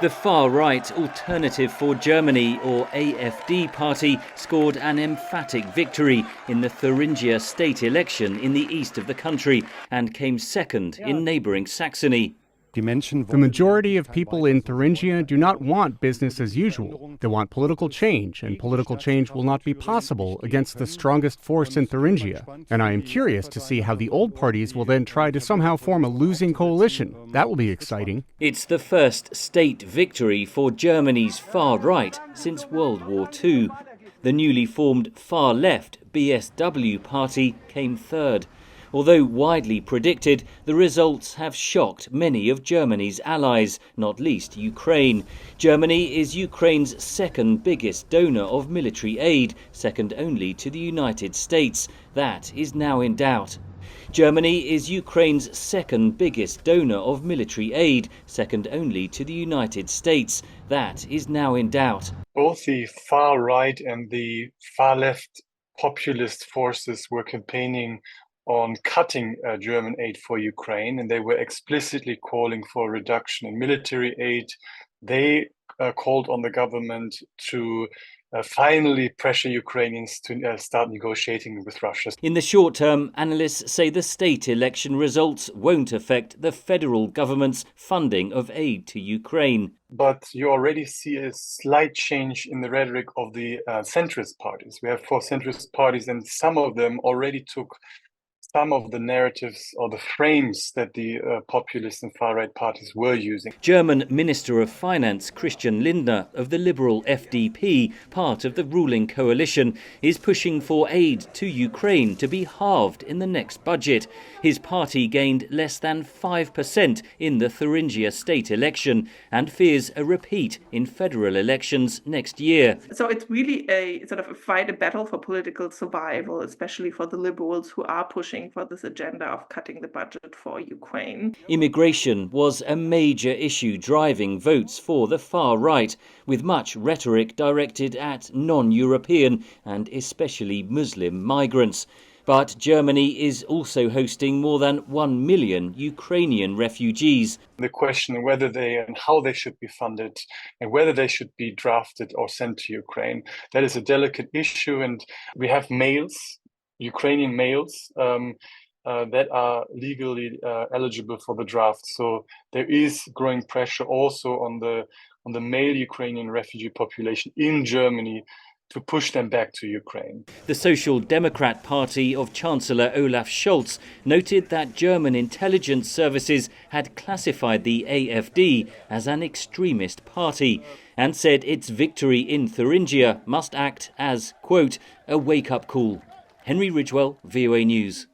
The far-right Alternative for Germany, or AfD party, scored an emphatic victory in the Thuringia state election in the east of the country and came second in neighbouring Saxony. The majority of people in Thuringia do not want business as usual. They want political change, and political change will not be possible against the strongest force in Thuringia. And I am curious to see how the old parties will then try to somehow form a losing coalition. That will be exciting. It's the first state victory for Germany's far right since World War II. The newly formed far-left BSW party came third. Although widely predicted, the results have shocked many of Germany's allies, not least Ukraine. Germany is Ukraine's second biggest donor of military aid, second only to the United States. That is now in doubt. Germany is Ukraine's second biggest donor of military aid, second only to the United States. That is now in doubt. Both the far right and the far left populist forces were campaigning on cutting German aid for Ukraine, and they were explicitly calling for a reduction in military aid. They called on the government to finally pressure Ukrainians to start negotiating with Russia. In the short term, analysts say the state election results won't affect the federal government's funding of aid to Ukraine. But you already see a slight change in the rhetoric of the centrist parties. We have 4 centrist parties, and some of them already took some of the narratives or the frames that the populist and far-right parties were using. German Minister of Finance Christian Lindner of the Liberal FDP, part of the ruling coalition, is pushing for aid to Ukraine to be halved in the next budget. His party gained less than 5% in the Thuringia state election and fears a repeat in federal elections next year. So it's really a fight, a battle for political survival, especially for the liberals who are pushing for this agenda of cutting the budget for Ukraine. Immigration was a major issue driving votes for the far right, with much rhetoric directed at non-European and especially Muslim migrants. But Germany is also hosting more than 1 million Ukrainian refugees. The question whether they and how they should be funded and whether they should be drafted or sent to Ukraine, that is a delicate issue. And we have males, Ukrainian males, that are legally eligible for the draft. So there is growing pressure also on the male Ukrainian refugee population in Germany to push them back to Ukraine. The Social Democrat Party of Chancellor Olaf Scholz noted that German intelligence services had classified the AfD as an extremist party and said its victory in Thuringia must act as, quote, a wake-up call. Henry Ridgwell, VOA News.